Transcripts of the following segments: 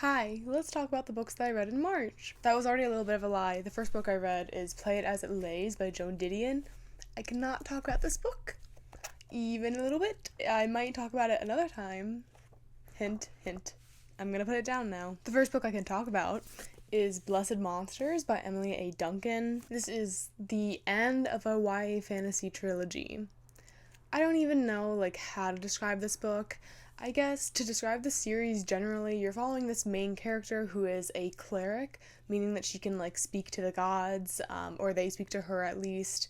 Hi, let's talk about the books that I read in March. That was already a little bit of a lie. The first book I read is Play It As It Lays by Joan Didion. I cannot talk about this book, even a little bit. I might talk about it another time. Hint, hint. I'm gonna put it down now. The first book I can talk about is Blessed Monsters by Emily A. Duncan. This is the end of a YA fantasy trilogy. I don't even know how to describe this book. I guess to describe the series generally, you're following this main character who is a cleric, meaning that she can speak to the gods, or they speak to her at least.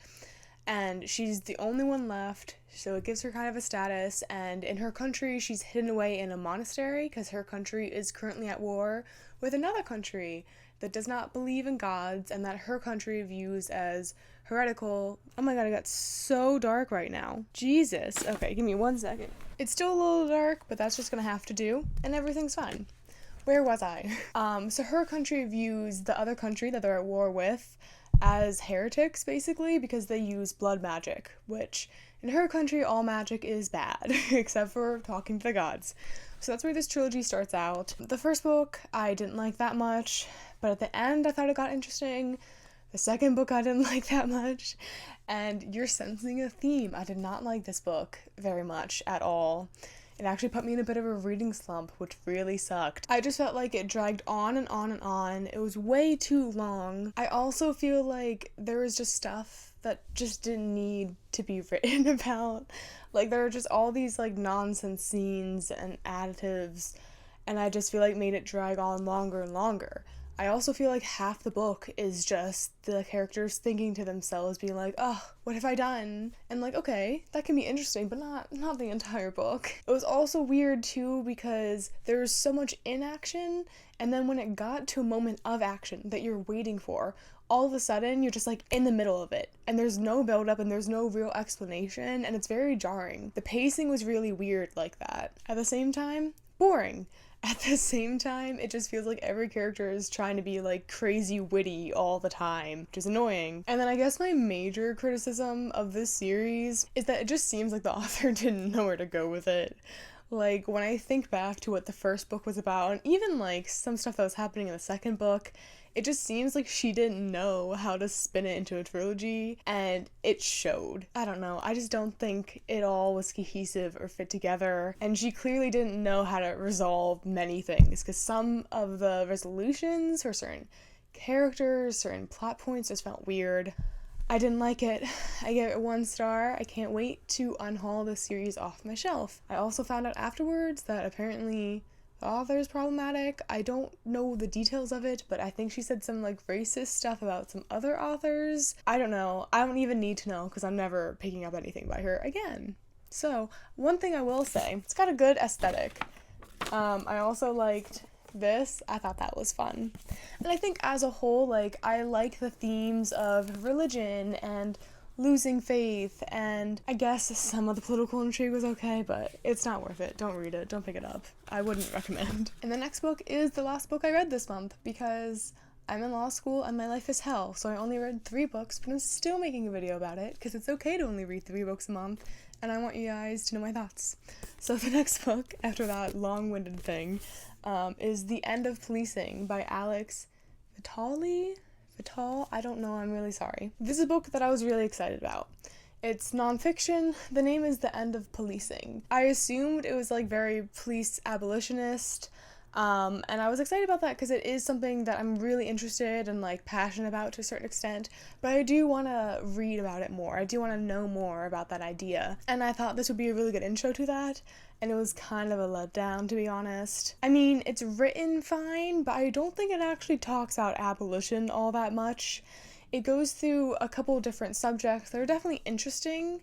And she's the only one left, so it gives her kind of a status. And in her country, she's hidden away in a monastery because her country is currently at war with another country that does not believe in gods and that her country views as heretical. Oh my god, it got so dark right now. Jesus. Okay, give me 1 second. It's still a little dark, but that's just gonna have to do, and everything's fine. Where was I? So her country views the other country that they're at war with as heretics, basically, because they use blood magic, which in her country, all magic is bad, except for talking to the gods. So that's where this trilogy starts out. The first book I didn't like that much, but at the end I thought it got interesting. The second book I didn't like that much, and you're sensing a theme. I did not like this book very much at all. It actually put me in a bit of a reading slump, which really sucked. I just felt like it dragged on and on and on. It was way too long. I also feel like there was just stuff that just didn't need to be written about. There were just all these nonsense scenes and additives, and I just feel like made it drag on longer and longer. I also feel like half the book is just the characters thinking to themselves, being like, oh, what have I done? And okay, that can be interesting, but not the entire book. It was also weird too because there was so much inaction, and then when it got to a moment of action that you're waiting for, all of a sudden you're just in the middle of it, and there's no build up and there's no real explanation, and it's very jarring. The pacing was really weird like that. At the same time, boring. At the same time, it just feels like every character is trying to be crazy witty all the time, which is annoying. And then I guess my major criticism of this series is that it just seems like the author didn't know where to go with it. When I think back to what the first book was about, and even some stuff that was happening in the second book, it just seems like she didn't know how to spin it into a trilogy, and it showed. I don't know, I just don't think it all was cohesive or fit together, and she clearly didn't know how to resolve many things, because some of the resolutions for certain characters, certain plot points just felt weird. I didn't like it. I gave it 1 star. I can't wait to unhaul this series off my shelf. I also found out afterwards that apparently the author is problematic. I don't know the details of it, but I think she said some racist stuff about some other authors. I don't know. I don't even need to know because I'm never picking up anything by her again. So, one thing I will say, it's got a good aesthetic. I also liked this. I thought that was fun. And I think as a whole, I like the themes of religion and losing faith, and I guess some of the political intrigue was okay, but it's not worth it. Don't read it. Don't pick it up. I wouldn't recommend. And the next book is the last book I read this month because I'm in law school and my life is hell, so I only read 3 books, but I'm still making a video about it because it's okay to only read 3 books a month, and I want you guys to know my thoughts. So the next book, after that long-winded thing, is The End of Policing by Alex Vitale? I don't know, I'm really sorry. This is a book that I was really excited about. It's nonfiction. The name is The End of Policing. I assumed it was very police abolitionist, and I was excited about that because it is something that I'm really interested and passionate about to a certain extent, but I do want to read about it more. I do want to know more about that idea, and I thought this would be a really good intro to that, and it was kind of a letdown, to be honest. I mean, it's written fine, but I don't think it actually talks about abolition all that much. It goes through a couple different subjects that are definitely interesting.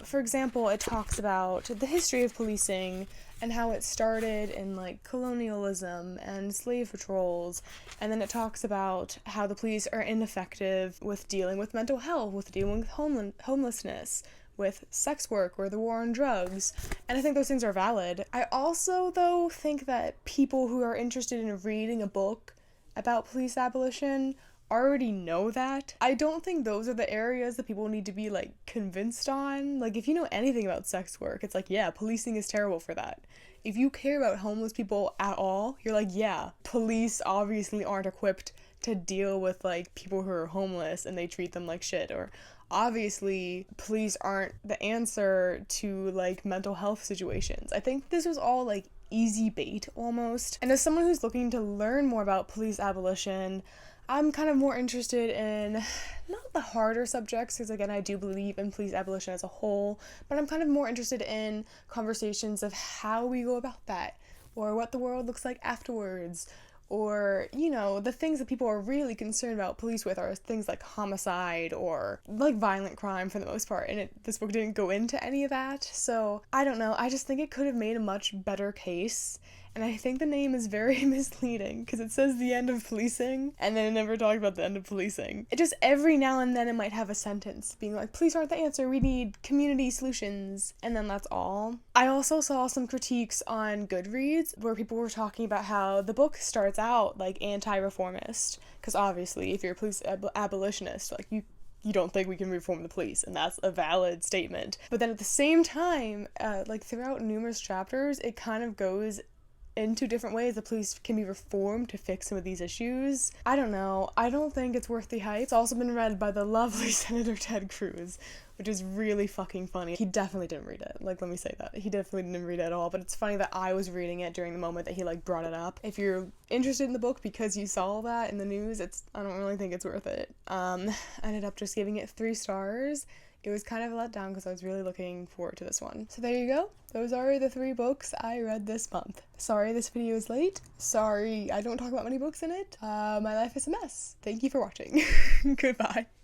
For example, it talks about the history of policing and how it started in colonialism and slave patrols, and then it talks about how the police are ineffective with dealing with mental health, with dealing with homelessness, with sex work or the war on drugs, and I think those things are valid. I also, though, think that people who are interested in reading a book about police abolition already know that. I don't think those are the areas that people need to be like convinced on. Like, if you know anything about sex work, it's like, yeah, policing is terrible for that. If you care about homeless people at all, you're like, yeah, police obviously aren't equipped to deal with like people who are homeless and they treat them like shit, or obviously police aren't the answer to like mental health situations. I think this was all like easy bait almost. And as someone who's looking to learn more about police abolition, I'm kind of more interested in not the harder subjects, because again, I do believe in police abolition as a whole, but I'm kind of more interested in conversations of how we go about that, or what the world looks like afterwards, or, you know, the things that people are really concerned about police with are things like homicide or like violent crime for the most part, and this book didn't go into any of that. So I don't know, I just think it could have made a much better case. And I think the name is very misleading because it says the end of policing and then it never talked about the end of policing. It just every now and then it might have a sentence being like, police aren't the answer, we need community solutions, and then that's all. I also saw some critiques on Goodreads where people were talking about how the book starts out like anti-reformist, because obviously if you're a police abolitionist, like you don't think we can reform the police, and that's a valid statement. But then at the same time, like throughout numerous chapters, it kind of goes into different ways the police can be reformed to fix some of these issues. I don't know. I don't think it's worth the hype. It's also been read by the lovely Senator Ted Cruz, which is really fucking funny. He definitely didn't read it. Like, let me say that. He definitely didn't read it at all, but it's funny that I was reading it during the moment that he, like, brought it up. If you're interested in the book because you saw that in the news, I don't really think it's worth it. I ended up just giving it 3 stars. It was kind of a letdown because I was really looking forward to this one. So there you go. Those are the 3 books I read this month. Sorry this video is late. Sorry I don't talk about many books in it. My life is a mess. Thank you for watching. Goodbye.